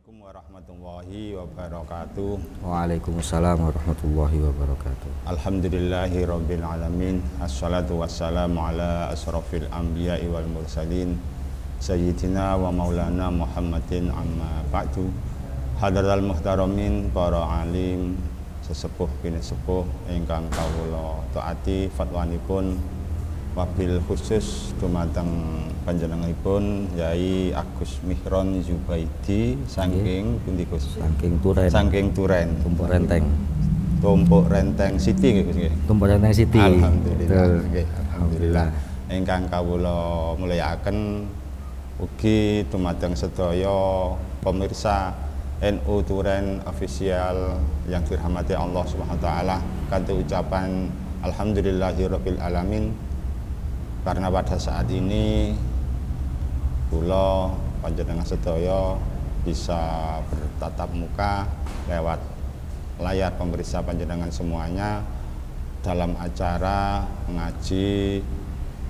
Assalamualaikum warahmatullahi wabarakatuh. Waalaikumsalam warahmatullahi wabarakatuh. Alhamdulillahi rabbil alamin. Assalatu wassalamu ala asrafil anbiya'i wal mursalin sayyidina wa maulana Muhammadin amma ba'du. Hadaral muhtaramin, para alim, sesepuh bini sepuh ingkang kawula taati fatwanipun, wabil khusus dumateng panjenenganipun Yai Agus Mihron Zubaidi saking pundi Gus? Saking Turen. Saking Turen. Tumpuk Renteng. Tumpuk Renteng Siti nggih Gus nggih. Tumpuk Renteng Siti. Alhamdulillah. Nggih, alhamdulillah. Ingkang kawula mulyakaken ugi dumateng sedaya pemirsa NU Turen Official yang dirahmati Allah Subhanahu wa taala, kanthi ucapan alhamdulillahirabbil alamin, karena pada saat ini kula panjenengan sedaya bisa bertatap muka lewat layar pemirsa panjenengan semuanya dalam acara ngaji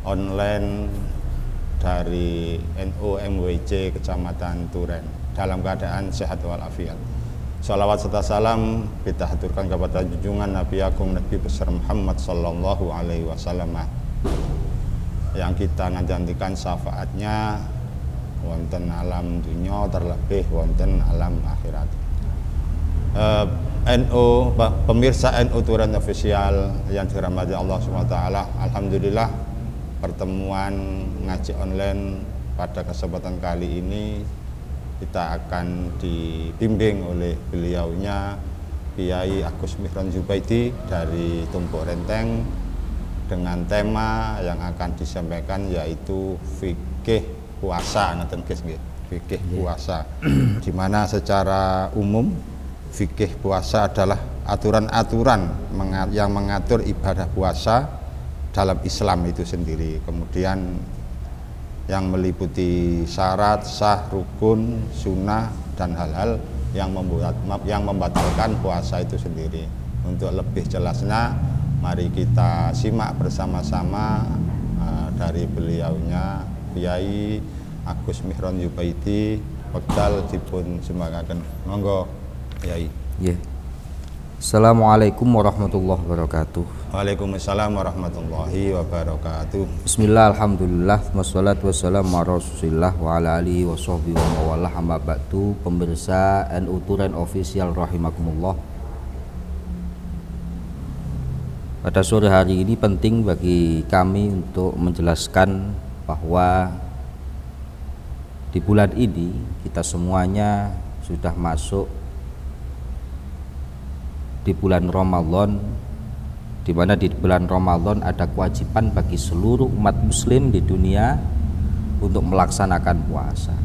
online dari NU MWC Kecamatan Turen dalam keadaan sehat walafiat. Salawat serta salam kita haturkan kepada junjungan Nabi Agung Nabi besar Muhammad sallallahu alaihi wasallam yang kita ngajantikan syafaatnya wonten alam dunia terlebih wonten alam akhirat. Pemirsa NU Turen Official yang dirahmati Allah SWT, alhamdulillah pertemuan ngaji online pada kesempatan kali ini kita akan dibimbing oleh beliaunya Kiai Agus Mihron Zubaidi dari Tumpuk Renteng dengan tema yang akan disampaikan yaitu fikih puasa, fikih puasa, di mana secara umum fikih puasa adalah aturan-aturan yang mengatur ibadah puasa dalam Islam itu sendiri, kemudian yang meliputi syarat, sah, rukun, sunnah, dan hal-hal yang membatalkan puasa itu sendiri. Untuk lebih jelasnya, mari kita simak bersama-sama dari beliaunya Kiai Agus Mihron Zubaidi. Wekdal dipun sembahkaken. Monggo Kiai. Yeah. Assalamualaikum warahmatullahi wabarakatuh. Waalaikumsalam warahmatullahi wabarakatuh. Bismillah, alhamdulillah, wassalatu wassalamu ala rasulillah wa ala alihi wa sahbihi wa mawalah, amma ba'du. Pemirsa NU Turen Official rahimakumullah, pada sore hari ini penting bagi kami untuk menjelaskan bahwa di bulan ini kita semuanya sudah masuk di bulan Ramadan, di mana di bulan Ramadan ada kewajiban bagi seluruh umat muslim di dunia untuk melaksanakan puasa.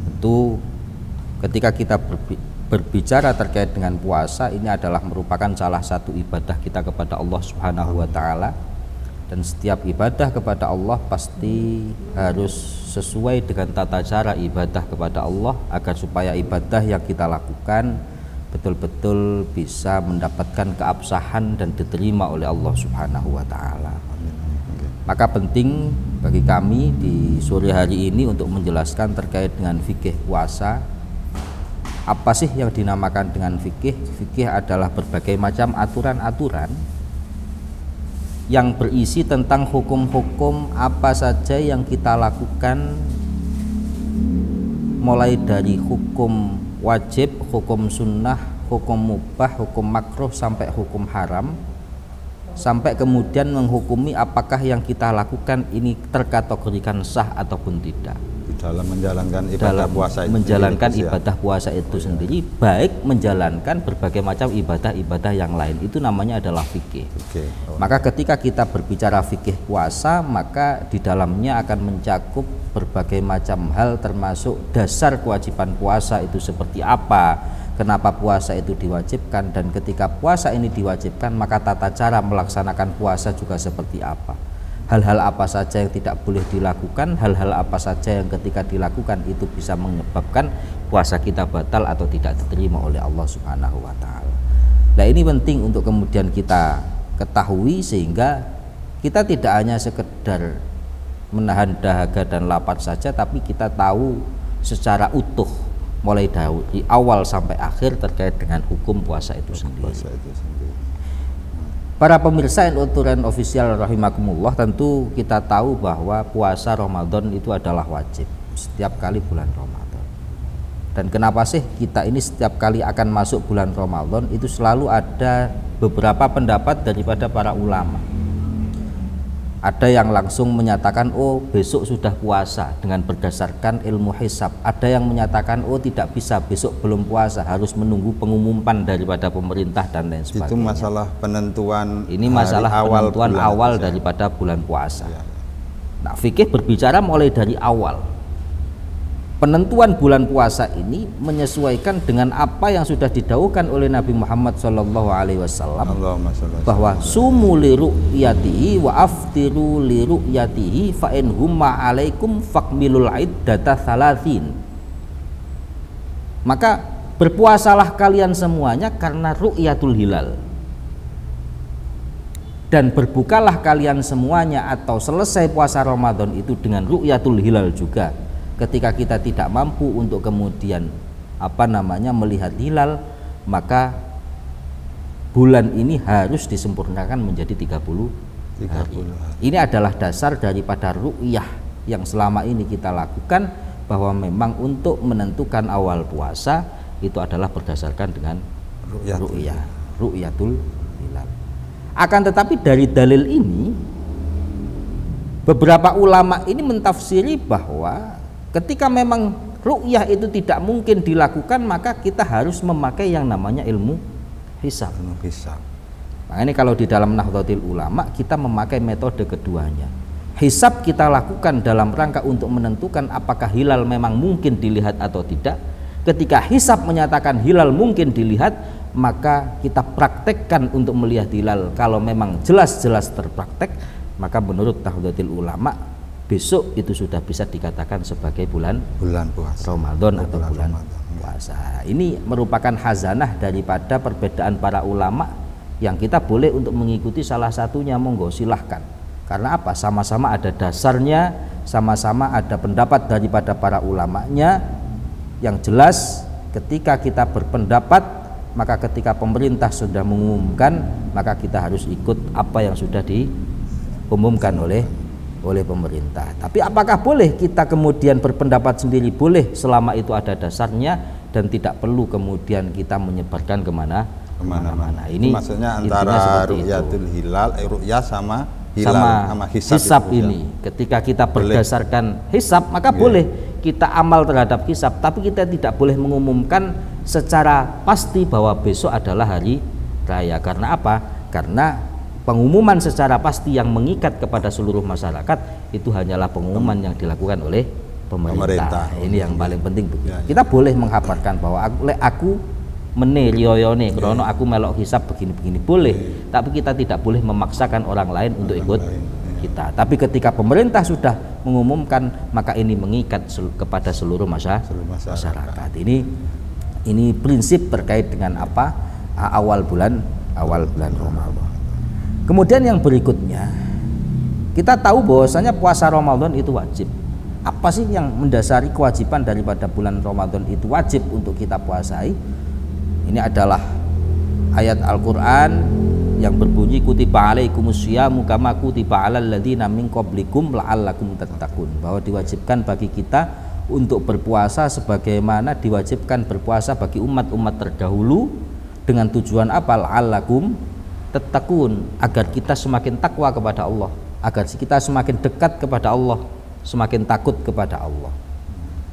Tentu ketika kita berbicara terkait dengan puasa, ini adalah merupakan salah satu ibadah kita kepada Allah Subhanahu wa taala, dan setiap ibadah kepada Allah pasti harus sesuai dengan tata cara ibadah kepada Allah agar supaya ibadah yang kita lakukan betul-betul bisa mendapatkan keabsahan dan diterima oleh Allah Subhanahu wa taala. Maka penting bagi kami di sore hari ini untuk menjelaskan terkait dengan fikih puasa. Apa sih yang dinamakan dengan fikih? Fikih adalah berbagai macam aturan-aturan yang berisi tentang hukum-hukum apa saja yang kita lakukan, mulai dari hukum wajib, hukum sunnah, hukum mubah, hukum makruh, sampai hukum haram, sampai kemudian menghukumi apakah yang kita lakukan ini terkategorikan sah ataupun tidak dalam menjalankan ibadah puasa itu menjalankan sendiri, ibadah puasa itu sendiri, baik menjalankan berbagai macam ibadah-ibadah yang lain, itu namanya adalah fikih. Maka ketika kita berbicara fikih puasa, maka di dalamnya akan mencakup berbagai macam hal, termasuk dasar kewajiban puasa itu seperti apa, kenapa puasa itu diwajibkan, dan ketika puasa ini diwajibkan maka tata cara melaksanakan puasa juga seperti apa. Hal-hal apa saja yang tidak boleh dilakukan, hal-hal apa saja yang ketika dilakukan itu bisa menyebabkan puasa kita batal atau tidak diterima oleh Allah Subhanahu wa taala. Nah, ini penting untuk kemudian kita ketahui sehingga kita tidak hanya sekedar menahan dahaga dan lapar saja, tapi kita tahu secara utuh mulai dari awal sampai akhir terkait dengan hukum puasa itu sendiri. Para pemirsa Al-Quran Official rahimakumullah, tentu kita tahu bahwa puasa Ramadan itu adalah wajib setiap kali bulan Ramadan. Dan kenapa sih kita ini setiap kali akan masuk bulan Ramadan itu selalu ada beberapa pendapat daripada para ulama. Ada yang langsung menyatakan oh besok sudah puasa dengan berdasarkan ilmu hisab. Ada yang menyatakan oh tidak bisa, besok belum puasa, harus menunggu pengumuman daripada pemerintah dan lain sebagainya. Itu masalah penentuan. Ini masalah penentuan awal daripada bulan puasa. Ya. Nah, fikih berbicara mulai dari awal. Penentuan bulan puasa ini menyesuaikan dengan apa yang sudah didhaukan oleh Nabi Muhammad SAW, bahwa sumu li ru'yatihi wa aftiru li ru'yatihi fa in humma alaikum fakmilul iddata thalathin. Maka berpuasalah kalian semuanya karena ru'yatul hilal, dan berbukalah kalian semuanya atau selesai puasa Ramadan itu dengan ru'yatul hilal juga. Ketika kita tidak mampu untuk kemudian melihat hilal, maka bulan ini harus disempurnakan menjadi 30 hari. Ini adalah dasar daripada ru'yah yang selama ini kita lakukan, bahwa memang untuk menentukan awal puasa itu adalah berdasarkan dengan ru'yatul hilal. Akan tetapi dari dalil ini beberapa ulama ini mentafsiri bahwa ketika memang ru'yah itu tidak mungkin dilakukan, maka kita harus memakai yang namanya ilmu hisab. Nah, ini kalau di dalam Nahdlatul Ulama kita memakai metode keduanya. Hisab kita lakukan dalam rangka untuk menentukan apakah hilal memang mungkin dilihat atau tidak. Ketika hisab menyatakan hilal mungkin dilihat, maka kita praktekkan untuk melihat hilal. Kalau memang jelas-jelas terpraktek, maka menurut Nahdlatul Ulama besok itu sudah bisa dikatakan sebagai bulan puasa Ramadan atau bulan puasa. Ini merupakan khazanah daripada perbedaan para ulama yang kita boleh untuk mengikuti salah satunya, monggo silahkan. Karena apa? Sama-sama ada dasarnya, sama-sama ada pendapat daripada para ulamanya. Yang jelas ketika kita berpendapat, maka ketika pemerintah sudah mengumumkan, maka kita harus ikut apa yang sudah diumumkan oleh pemerintah. Tapi apakah boleh kita kemudian berpendapat sendiri? Boleh, selama itu ada dasarnya dan tidak perlu kemudian kita menyebarkan kemana-mana. Ini maksudnya antara ru'yatul hilal, ru'yah sama hilal sama hisab ini. Ketika kita berdasarkan hisab, maka boleh kita amal terhadap hisab, tapi kita tidak boleh mengumumkan secara pasti bahwa besok adalah hari raya. Karena apa? Karena pengumuman secara pasti yang mengikat kepada seluruh masyarakat itu hanyalah pengumuman yang dilakukan oleh pemerintah. Ini yang paling penting. Kita boleh menghabarkan bahwa aku meneriyoyone krono aku melok hisab begini-begini, boleh, tapi kita tidak boleh memaksakan orang lain untuk ikut kita. Tapi ketika pemerintah sudah mengumumkan, maka ini mengikat kepada seluruh masyarakat. Ini prinsip terkait dengan awal bulan Ramadan. Kemudian yang berikutnya, kita tahu bahwasanya puasa Ramadan itu wajib. Apa sih yang mendasari kewajiban daripada bulan Ramadan itu wajib untuk kita puasai? Ini adalah ayat Al-Quran yang berbunyi kutiba alaikumusyamu kama kutiba alal ladzina min qablikum la'allakum tattaqun, bahwa diwajibkan bagi kita untuk berpuasa sebagaimana diwajibkan berpuasa bagi umat-umat terdahulu, dengan tujuan apa? La'allakum tattaqun, agar kita semakin takwa kepada Allah, agar kita semakin dekat kepada Allah, semakin takut kepada Allah,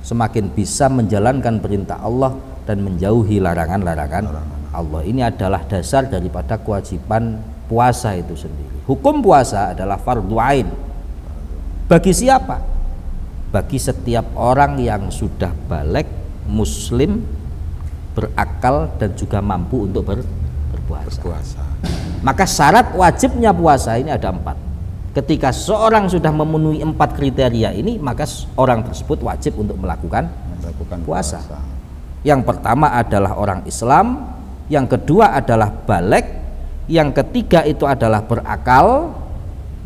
semakin bisa menjalankan perintah Allah dan menjauhi larangan-larangan Allah. Ini adalah dasar daripada kewajiban puasa itu sendiri. Hukum puasa adalah fardhu ain. Bagi siapa? Bagi setiap orang yang sudah balik, muslim, berakal dan juga mampu untuk berpuasa. Maka syarat wajibnya puasa ini ada 4. Ketika seorang sudah memenuhi 4 kriteria ini, maka orang tersebut wajib untuk melakukan puasa. Yang pertama adalah orang Islam, yang kedua adalah balik, yang ketiga itu adalah berakal.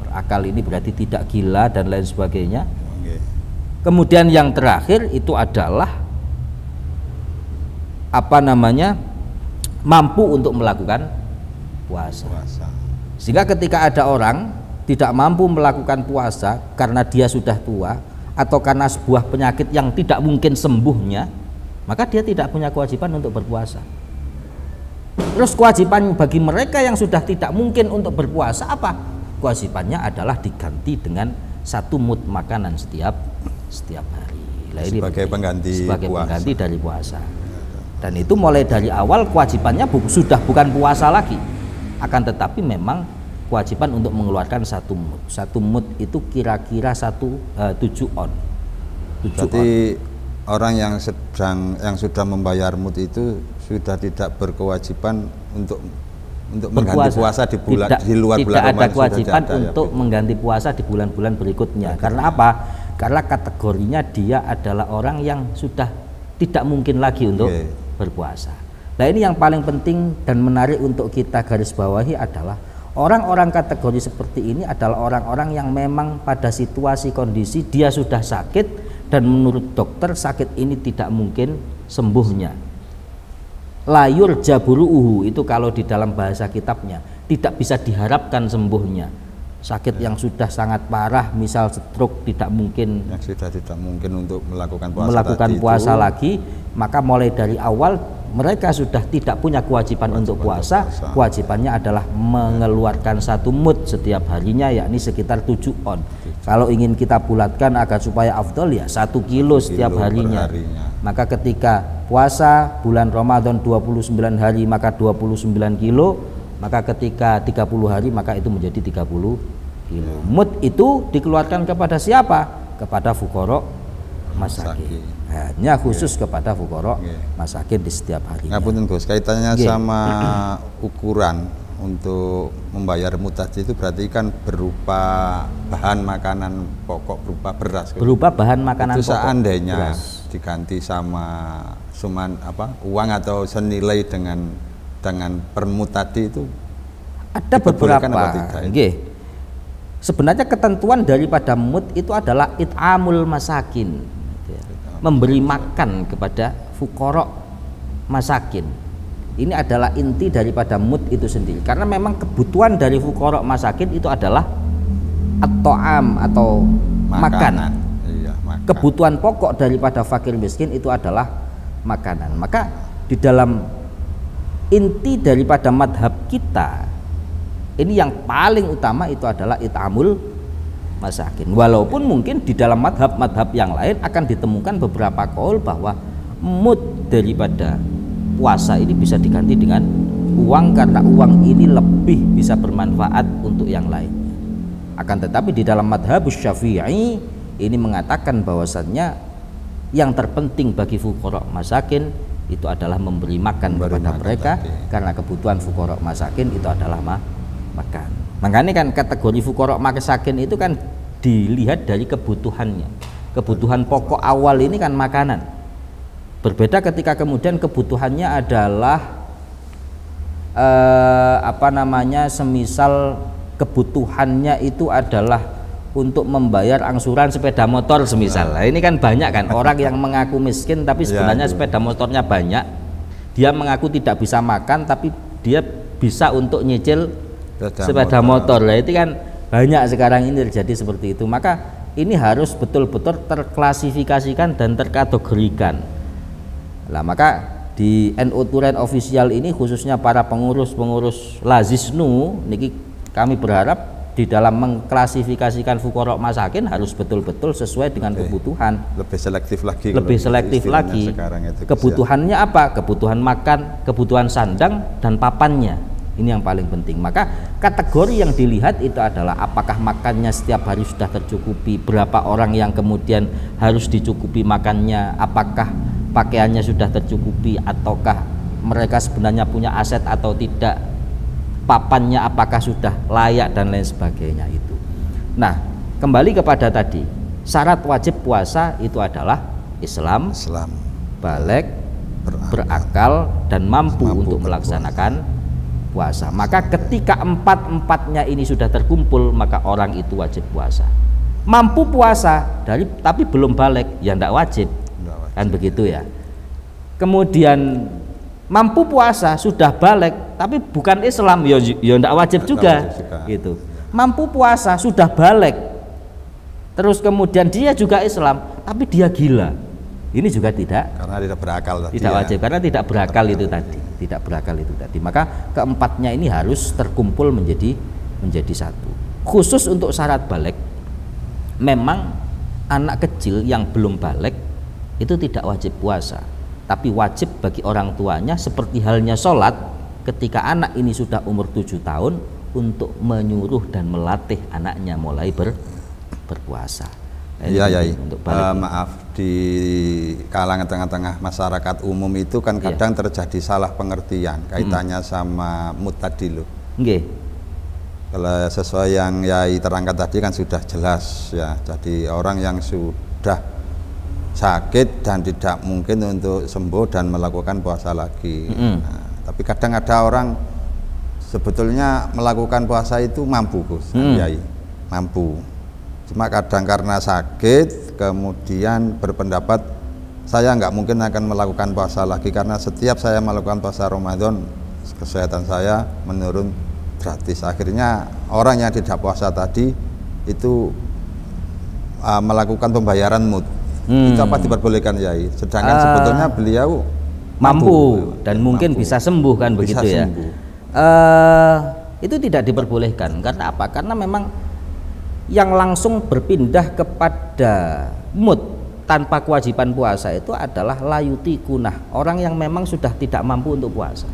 Berakal ini berarti tidak gila dan lain sebagainya. Kemudian yang terakhir itu adalah mampu untuk melakukan puasa. Sehingga ketika ada orang tidak mampu melakukan puasa karena dia sudah tua atau karena sebuah penyakit yang tidak mungkin sembuhnya, maka dia tidak punya kewajiban untuk berpuasa. Terus kewajiban bagi mereka yang sudah tidak mungkin untuk berpuasa apa? Kewajibannya adalah diganti dengan 1 mud makanan setiap hari. Sebagai pengganti dari puasa. Dan itu mulai dari awal kewajibannya sudah bukan puasa lagi, akan tetapi memang kewajiban untuk mengeluarkan 1 mud. 1 mud itu kira-kira 7 on. Berarti orang yang sudah membayar mud itu sudah tidak berkewajiban untuk mengganti puasa di luar bulan Ramadan. Tidak ada kewajiban untuk mengganti puasa di bulan-bulan berikutnya. Karena apa? Karena kategorinya dia adalah orang yang sudah tidak mungkin lagi untuk berpuasa. Nah, ini yang paling penting dan menarik untuk kita garis bawahi adalah orang-orang kategori seperti ini adalah orang-orang yang memang pada situasi kondisi dia sudah sakit dan menurut dokter sakit ini tidak mungkin sembuhnya. Layur jaburuhu itu kalau di dalam bahasa kitabnya tidak bisa diharapkan sembuhnya. Sakit yang sudah sangat parah, misal stroke, tidak mungkin untuk melakukan puasa lagi, maka mulai dari awal mereka sudah tidak punya kewajiban untuk puasa. Kewajibannya adalah mengeluarkan 1 mud setiap harinya, yakni sekitar 7 on. Kalau ingin kita bulatkan agar supaya afdol ya 1 kilo setiap harinya. Maka ketika puasa bulan Ramadan 29 hari maka 29 kilo, maka ketika 30 hari maka itu menjadi 30 kilo. Mud itu dikeluarkan kepada siapa? Kepada fuqara masakin. Hanya khusus kepada fuqara masakin di setiap hari. Ngapunten Gus, kaitannya sama ukuran untuk membayar mud tadi itu berarti kan berupa bahan makanan pokok, berupa beras. Berupa bahan makanan itu pokok. Seandainya beras diganti sama uang atau senilai dengan per mud tadi itu ada beberapa. Sebenarnya ketentuan daripada mud itu adalah it'amul masakin, memberi makan kepada fuqara masakin. Ini adalah inti daripada mud itu sendiri, karena memang kebutuhan dari fuqara masakin itu adalah at-ta'am atau makanan. Makan. Kebutuhan pokok daripada fakir miskin itu adalah makanan. Maka di dalam inti daripada madhab kita ini yang paling utama itu adalah it'amul masakin. Walaupun mungkin di dalam madhab-madhab yang lain akan ditemukan beberapa qaul bahwa mud daripada puasa ini bisa diganti dengan uang karena uang ini lebih bisa bermanfaat untuk yang lainnya. Akan tetapi di dalam madhab Syafi'i ini mengatakan bahwasannya yang terpenting bagi fuqara masakin itu adalah memberi makan kepada mereka karena kebutuhan fuqara masakin itu adalah makan. Makanya kan kategori fuqara masakin itu kan dilihat dari kebutuhannya. Kebutuhan pokok awal ini kan makanan. Berbeda ketika kemudian kebutuhannya adalah semisal kebutuhannya itu adalah untuk membayar angsuran sepeda motor semisal. Nah, ini kan banyak kan orang yang mengaku miskin tapi sebenarnya sepeda motornya banyak. Dia mengaku tidak bisa makan tapi dia bisa untuk nyicil sepeda motor. Nah, itu kan banyak sekarang ini terjadi seperti itu. Maka ini harus betul-betul terklasifikasikan dan terkategorikan. Nah, maka di NU Turen official ini khususnya para pengurus Lazisnu niki kami berharap di dalam mengklasifikasikan fuqara masakin harus betul-betul sesuai dengan kebutuhan. Lebih selektif lagi. Kebutuhannya apa? Kebutuhan makan, kebutuhan sandang dan papannya. Ini yang paling penting. Maka kategori yang dilihat itu adalah apakah makannya setiap hari sudah tercukupi, berapa orang yang kemudian harus dicukupi makannya, apakah pakaiannya sudah tercukupi ataukah mereka sebenarnya punya aset atau tidak, papannya apakah sudah layak dan lain sebagainya itu. Nah, kembali kepada tadi, syarat wajib puasa itu adalah Islam, baligh, berakal dan mampu untuk melaksanakan puasa. Maka ketika empat-empatnya ini sudah terkumpul, maka orang itu wajib puasa. Mampu puasa tapi belum baligh, ya tidak wajib. Kan begitu ya. kemudian mampu puasa sudah balik tapi bukan Islam, ya ndak wajib juga gitu. Mampu puasa sudah balik terus kemudian dia juga Islam tapi dia gila, ini juga tidak, karena tidak berakal tadi, tidak wajib karena tidak berakal itu tadi, tidak berakal itu tadi. Maka keempatnya ini harus terkumpul menjadi satu. Khusus untuk syarat balik, memang anak kecil yang belum balik itu tidak wajib puasa, tapi wajib bagi orang tuanya seperti halnya sholat ketika anak ini sudah umur 7 tahun untuk menyuruh dan melatih anaknya mulai berpuasa. Iya, ya. Maaf, di kalangan tengah-tengah masyarakat umum itu kan kadang terjadi salah pengertian kaitannya sama mood tadi loh. Nggih. Kalau sesuai yang Yai terangkat tadi kan sudah jelas ya. Jadi orang yang sudah sakit dan tidak mungkin untuk sembuh dan melakukan puasa lagi. Nah, tapi kadang ada orang sebetulnya melakukan puasa itu mampu, Gus, Yai, mampu. Cuma kadang karena sakit kemudian berpendapat saya nggak mungkin akan melakukan puasa lagi karena setiap saya melakukan puasa Ramadan kesehatan saya menurun gratis. Akhirnya orang yang tidak puasa tadi itu melakukan pembayaran mood. Itu apa diperbolehkan, Yai? Sedangkan sebetulnya beliau mampu dan mungkin bisa sembuh kan, bisa begitu ya. sembuh. Itu tidak diperbolehkan karena apa? Karena memang yang langsung berpindah kepada mood tanpa kewajiban puasa itu adalah layuti kunah, orang yang memang sudah tidak mampu untuk puasa,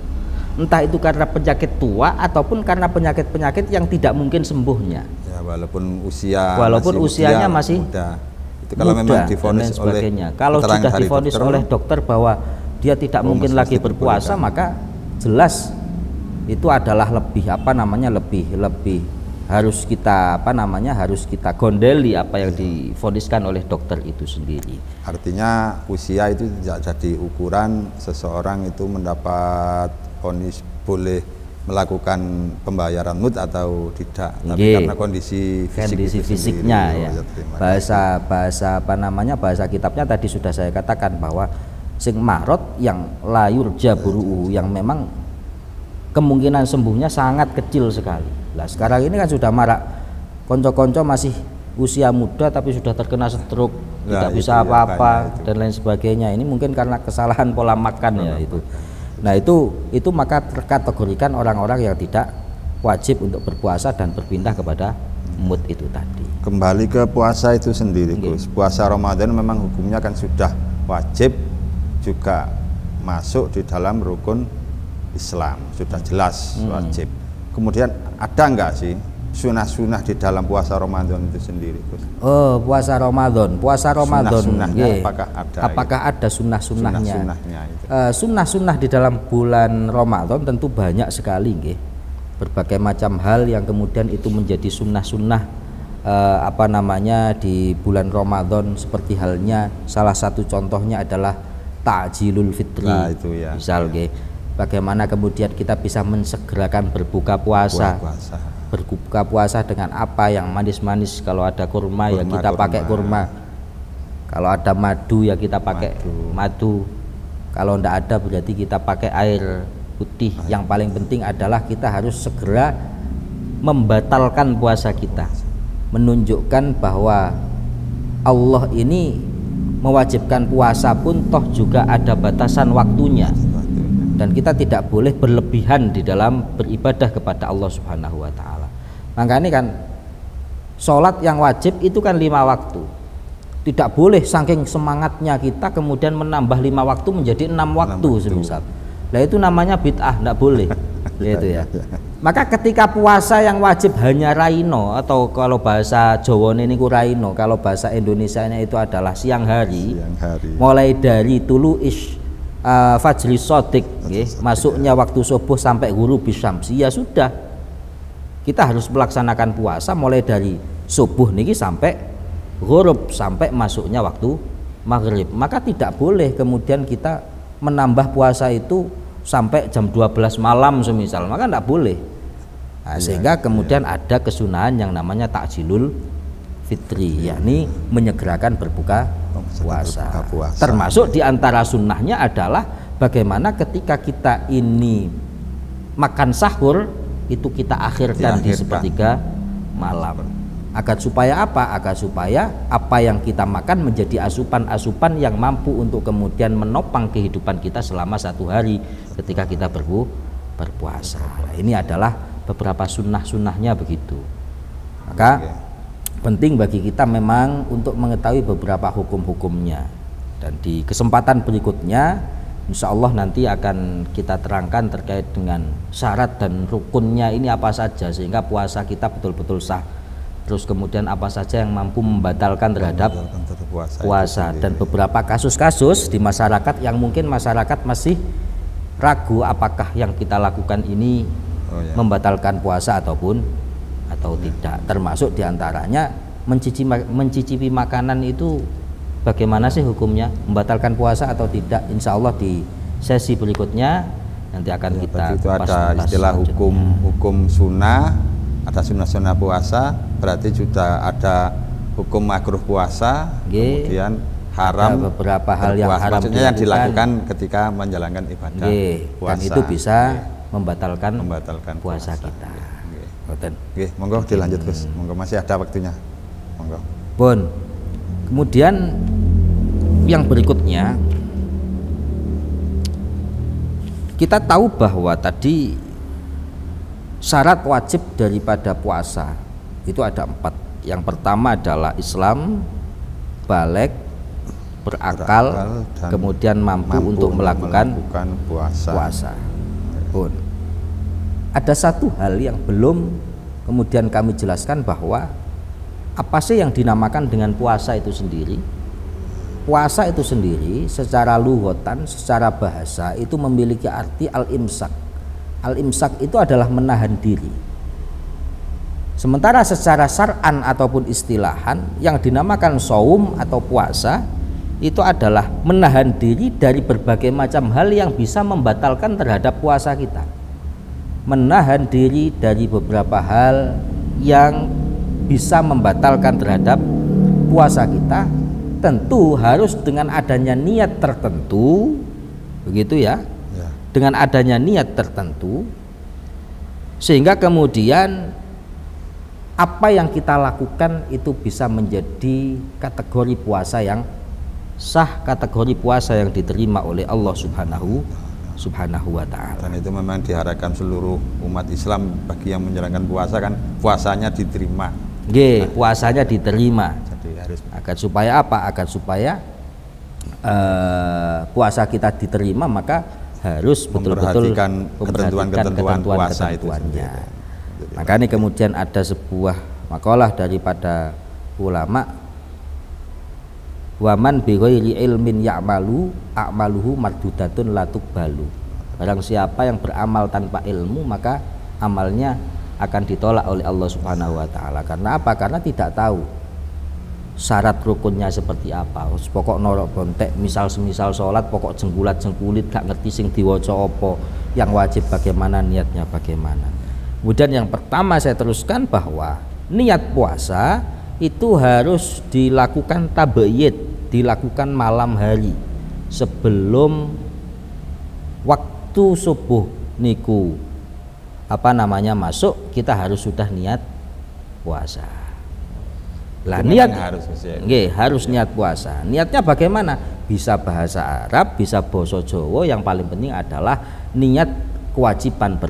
entah itu karena penyakit tua ataupun karena penyakit-penyakit yang tidak mungkin sembuhnya ya, walaupun usianya masih muda. Itu kalau memang divonis oleh kalau sudah divonis oleh dokter bahwa dia tidak mungkin lagi berpuasa, maka jelas itu adalah lebih harus kita gondeli apa yang divoniskan oleh dokter itu sendiri. Artinya usia itu tidak jadi ukuran seseorang itu mendapat vonis boleh melakukan pembayaran mood atau tidak, tapi karena kondisi fisiknya ya. Bahasa kitabnya tadi sudah saya katakan bahwa sing marot yang layur jaburu yang memang kemungkinan sembuhnya sangat kecil sekali. Lah sekarang ini kan sudah marak konco-konco masih usia muda tapi sudah terkena stroke, tidak bisa apa-apa dan lain sebagainya. Ini mungkin karena kesalahan pola makan ya itu. Nah itu maka terkategorikan orang-orang yang tidak wajib untuk berpuasa dan berpindah kepada mood itu tadi. Kembali ke puasa itu sendiri, Gus. Puasa Ramadan memang hukumnya kan sudah wajib, juga masuk di dalam rukun Islam, sudah jelas wajib. Kemudian ada enggak sih sunah-sunah di dalam puasa Ramadan itu sendiri, Gus? Oh, puasa Ramadan. Apakah ada sunnah-sunnahnya? Sunnah-sunnah di dalam bulan Ramadan tentu banyak sekali, nggih. Berbagai macam hal yang kemudian itu menjadi sunnah-sunnah di bulan Ramadan, seperti halnya salah satu contohnya adalah ta'jilul fitri. Nah, itu ya. Misal nggih. Bagaimana kemudian kita bisa mensegerakan berbuka puasa. Berbuka puasa dengan apa yang manis-manis. Kalau ada kurma ya kita pakai kurma. Kalau ada madu ya kita pakai madu. Kalau tidak ada berarti kita pakai air putih. Yang paling penting adalah kita harus segera membatalkan puasa kita, menunjukkan bahwa Allah ini mewajibkan puasa pun toh juga ada batasan waktunya. Dan kita tidak boleh berlebihan di dalam beribadah kepada Allah Subhanahu wa Ta'ala. Makanya kan sholat yang wajib itu kan 5 waktu. Tidak boleh saking semangatnya kita kemudian menambah 5 waktu menjadi 6 waktu semisal. Nah itu namanya bid'ah, tidak boleh. Gitu ya. Maka ketika puasa yang wajib hanya raino, atau kalau bahasa Jawa ini raino, kalau bahasa Indonesianya itu adalah siang hari. Mulai dari fajri sodik, masuknya waktu subuh sampai ghurubis syamsi, ya sudah kita harus melaksanakan puasa mulai dari subuh niki sampai ghurub, sampai masuknya waktu maghrib. Maka tidak boleh kemudian kita menambah puasa itu sampai jam 12 malam semisal, maka tidak boleh. Nah, sehingga kemudian ada kesunahan yang namanya takjilul fitri, yakni menyegerakan berbuka puasa. puasa. Termasuk di antara sunnahnya adalah bagaimana ketika kita ini makan sahur itu kita akhirkan di sepertiga malam. Agar supaya apa? Agar supaya apa yang kita makan menjadi asupan-asupan yang mampu untuk kemudian menopang kehidupan kita selama satu hari ketika kita berpuasa. Nah, ini adalah beberapa sunnah-sunnahnya begitu. Maka penting bagi kita memang untuk mengetahui beberapa hukum-hukumnya, dan di kesempatan berikutnya insya Allah nanti akan kita terangkan terkait dengan syarat dan rukunnya ini apa saja sehingga puasa kita betul-betul sah. Terus kemudian apa saja yang mampu membatalkan terhadap puasa, dan beberapa kasus-kasus di masyarakat yang mungkin masyarakat masih ragu apakah yang kita lakukan ini membatalkan puasa atau tidak. Termasuk diantaranya mencicipi makanan itu bagaimana sih hukumnya, membatalkan puasa atau tidak. Insya Allah di sesi berikutnya nanti akan kita itu ada istilah hukum sunnah, ada sunnah puasa, berarti sudah ada hukum makruh puasa, kemudian haram, beberapa hal yang haram maksudnya yang dilakukan ketika menjalankan ibadah puasa, dan itu bisa membatalkan puasa kita. Monggo dilanjut Gus, monggo masih ada waktunya, monggo. Pun kemudian yang berikutnya kita tahu bahwa tadi syarat wajib daripada puasa itu ada 4. Yang pertama adalah Islam, baligh, berakal, kemudian mampu untuk melakukan puasa. Pun ada satu hal yang belum kemudian kami jelaskan, bahwa apa sih yang dinamakan dengan puasa itu sendiri. Puasa itu sendiri secara lughatan, secara bahasa itu memiliki arti al-imsak. Al-imsak itu adalah menahan diri. Sementara secara syar'an ataupun istilahan yang dinamakan shaum atau puasa itu adalah menahan diri dari berbagai macam hal yang bisa membatalkan terhadap puasa kita. Menahan diri dari beberapa hal yang bisa membatalkan terhadap puasa kita, tentu harus dengan adanya niat tertentu, begitu ya, dengan adanya niat tertentu, sehingga kemudian apa yang kita lakukan itu bisa menjadi kategori puasa yang sah, kategori puasa yang diterima oleh Allah Subhanahu wa ta'ala. Dan itu memang diharapkan seluruh umat Islam bagi yang menjalankan puasa kan puasanya diterima. Puasanya diterima. Jadi harus agar supaya apa? Agar supaya puasa kita diterima, maka harus betul-betul memperhatikan ketentuan-ketentuannya. Maka ini kemudian ada sebuah makalah daripada ulama, waman bi ghairi ilmin ya'malu a'maluhu mardudatun la tuqbalu. Barang siapa yang beramal tanpa ilmu, maka amalnya akan ditolak oleh Allah Subhanahu wa taala. Karena apa? Karena tidak tahu syarat rukunnya seperti apa. Pokok norok bontek, semisal sholat pokok jenggulat-jenggulit, gak ngerti sing diwaca apa, yang wajib bagaimana, niatnya bagaimana. Kemudian yang pertama saya teruskan bahwa niat puasa itu harus dilakukan tabayyid, dilakukan malam hari sebelum waktu subuh niku masuk, kita harus sudah niat puasa. Lah niat harus niat puasa. Niatnya bagaimana? Bisa bahasa Arab, bisa basa Jawa, yang paling penting adalah niat kewajiban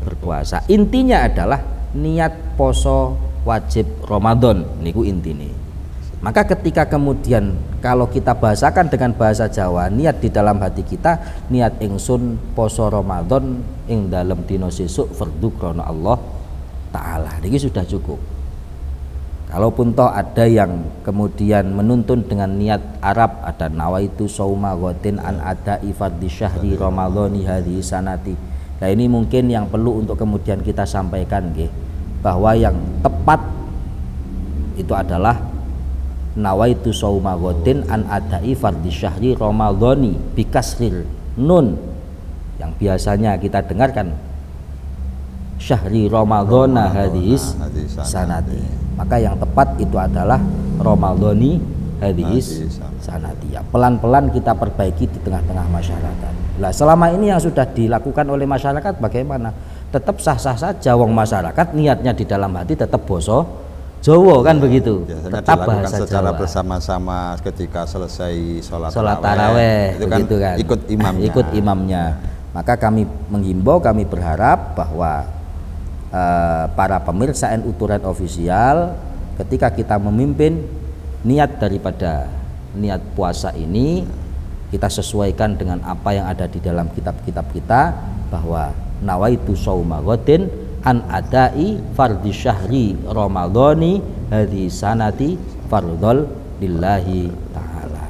berpuasa. Intinya adalah niat poso wajib Ramadan niku intine. Maka ketika kemudian kalau kita bahasakan dengan bahasa Jawa, niat di dalam hati kita, niat ingsun poso Ramadan ing dalam dina sesuk fardu krana Allah taala. Niki sudah cukup. Kalaupun toh ada yang kemudian menuntun dengan niat Arab, ada nawaitu sauma ghatin an ada'i fardhi syahri ramadhani hadhihi sanati. Nah ini mungkin yang perlu untuk kemudian kita sampaikan nggih, bahwa yang tepat itu adalah nawaitu sauma ghatin an ada'i fardhi syahri ramadhani bikasril nun, yang biasanya kita dengarkan syahri ramadhana hadhihi sanati. Maka yang tepat itu adalah Ramadhani hadis sanatiyah. Pelan-pelan kita perbaiki di tengah-tengah masyarakat. Nah, selama ini yang sudah dilakukan oleh masyarakat bagaimana? Tetap sah-sah saja, wong masyarakat niatnya di dalam hati tetap boso Jawa kan begitu. Tetap bahasa secara Jawa. bersama-sama ketika selesai sholat taraweh itu kan, begitu kan. Ikut imamnya. Maka kami menghimbau, kami berharap bahwa para pemirsa NU Turen official, ketika kita memimpin, niat daripada niat puasa ini kita sesuaikan dengan apa yang ada di dalam kitab-kitab kita, bahwa nawaitu shauma ghadin an adai fardhi syahri ramadhani hadhi sanati fardhol lillahi ta'ala.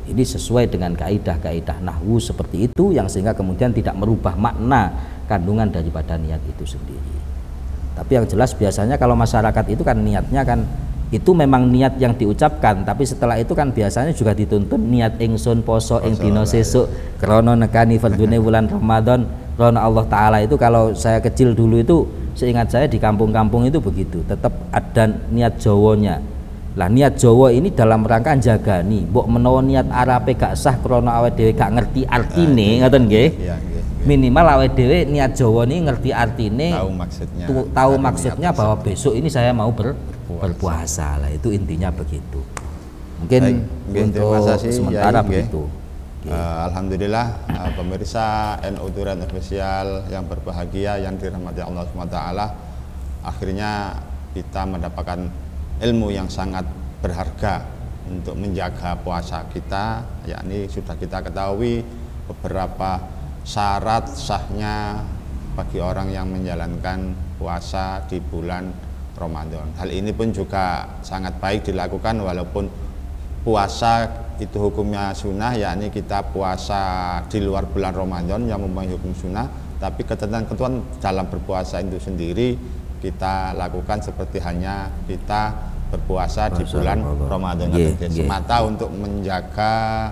Ini sesuai dengan kaidah-kaidah nahwu seperti itu, yang sehingga kemudian tidak merubah makna kandungan daripada niat itu sendiri. Tapi yang jelas biasanya kalau masyarakat itu kan niatnya kan itu memang niat yang diucapkan, tapi setelah itu kan biasanya juga dituntun niat ingsun poso ing dina sesuk krana nekani fardune bulan Ramadan krana Allah Ta'ala. Itu kalau saya kecil dulu itu seingat saya di kampung-kampung itu begitu, tetap ada niat Jawanya. Lah niat Jawa ini dalam rangka jagani, mbok menawa niat Arabe gak sah krana awake dhewe gak ngerti artine, ngoten nggih. Minimal awake dhewe niat Jawa ini ngerti artine, tahu maksudnya bahwa besok ini saya mau berpuasa. Lah itu intinya begitu. Mungkin untuk sementara begitu. Alhamdulillah pemirsa NU Turen official yang berbahagia, yang dirahmati Allah SWT, akhirnya kita mendapatkan ilmu yang sangat berharga untuk menjaga puasa kita, yakni sudah kita ketahui beberapa syarat sahnya bagi orang yang menjalankan puasa di bulan Ramadan. Hal ini pun juga sangat baik dilakukan walaupun puasa itu hukumnya sunnah, yakni kita puasa di luar bulan Ramadan yang mempunyai hukum sunnah, tapi ketentuan dalam berpuasa itu sendiri kita lakukan seperti hanya kita berpuasa di bulan Ramadan semata untuk menjaga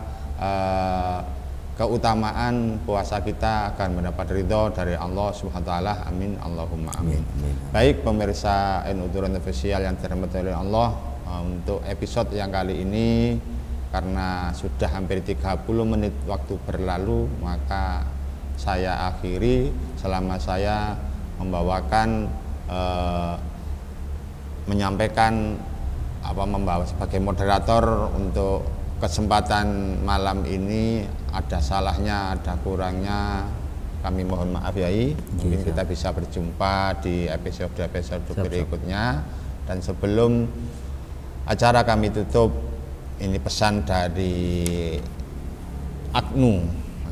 keutamaan puasa kita akan mendapat ridho dari Allah Subhanahu wa taala. Amin Allahumma amin. Baik pemirsa NU Turen official yang dirahmati oleh Allah, untuk episode yang kali ini karena sudah hampir 30 menit waktu berlalu, maka saya akhiri selama saya membawakan menyampaikan membawa sebagai moderator untuk kesempatan malam ini. Ada salahnya, ada kurangnya, kami mohon maaf Yai. Mungkin kita bisa berjumpa di episode berikutnya. Dan sebelum acara kami tutup, ini pesan dari AGNU.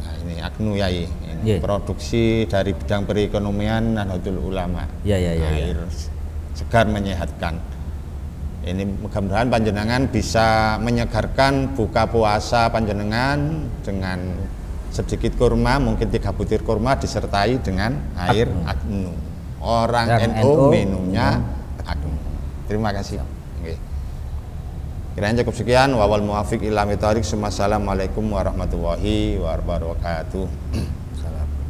Nah, ini AGNU Yai, ini produksi dari bidang perekonomian Nahdlatul Ulama. Air segar menyehatkan. Ini mudah-mudahan panjenengan bisa menyegarkan buka puasa panjenengan dengan sedikit kurma, mungkin 3 butir kurma disertai dengan air AGNU. Orang NU minumnya AGNU. Terima kasih. Kiranya cukup sekian. Wawal muwafiq ila mitharik. Assalamualaikum warahmatullahi wabarakatuh.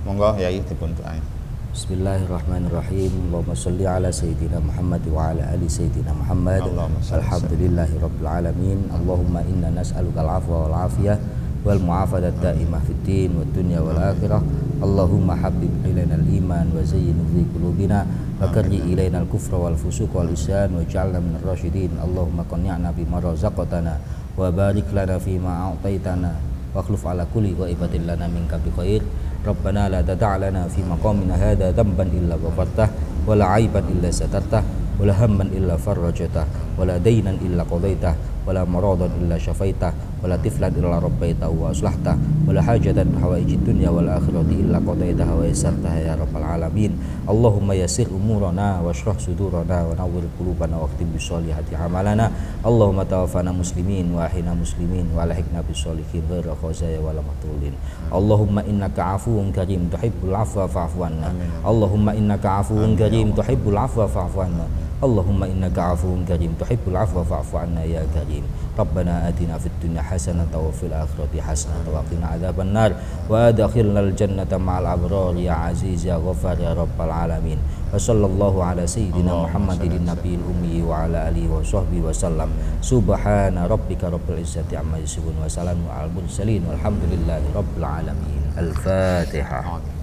Monggo Yai dipun doain. Bismillahirrahmanirrahim. Allahumma sholli ala sayyidina Muhammad wa ala ali sayyidina Muhammad. Alhamdulillahi rabbil alamin. Allahumma inna nas'aluka al-'afwa wal 'afiyah wal mu'afadah daimah fid din wad dunya wal akhirah. Allahumma habib ilaina al-iman wa zayyinhu fi qulubina wa karri ilaina al-kufra wal fusuq wal isyan waj'alna minar rasyidin. Allahumma qanni'na bima razaqtana wa barik lana fima a'taitana wa akhlif ala kulli ghaibatin lana minka bi khair. Rabbana la tada' lana fi maqamina hadha dhanban illa ghafartah wa la 'aiban illa satartah wa la hamman illa farajtah wa la daynan illa qadaitah wa la maradan illa syafaitah wa la tiflan illa rabbaitah wa aslahtah wa la hajatan min hawaijid dunya wal akhirati illa qadaitah wa yassartah ya rabbal alamin. Allahumma yassir umurana wa shrah sudurana wa nawwir qulubana wa khtim bis solihati amalana. Allahumma tawaffana muslimin wa ahina muslimin wa alhiqna bis solihin ghaira khazaya wala mahtulin. Allahumma innaka afuwun karim tuhibbul afwa fa'fu anna. Allahumma innaka afuwun karim tuhibbul afwa fa'fu anna. Allahumma innaka afuwun karim tuhibbul afwa fa'fu anna ya karim. Rabbana atina fid dunya hasanatan wa fil akhirati hasanatan wa qina adzabannar wa adkhilnal jannata ma'al abrar ya aziz ya ghafar ya rabbal alamin. Wa sallallahu ala sayyidina Muhammadin nabiyil ummi wa ala alihi wa sahbihi wa sallam. Subhana rabbika rabbil izzati amma yasifun wa salamun alal mursalin walhamdulillahi rabbil alamin. Al-Fatihah.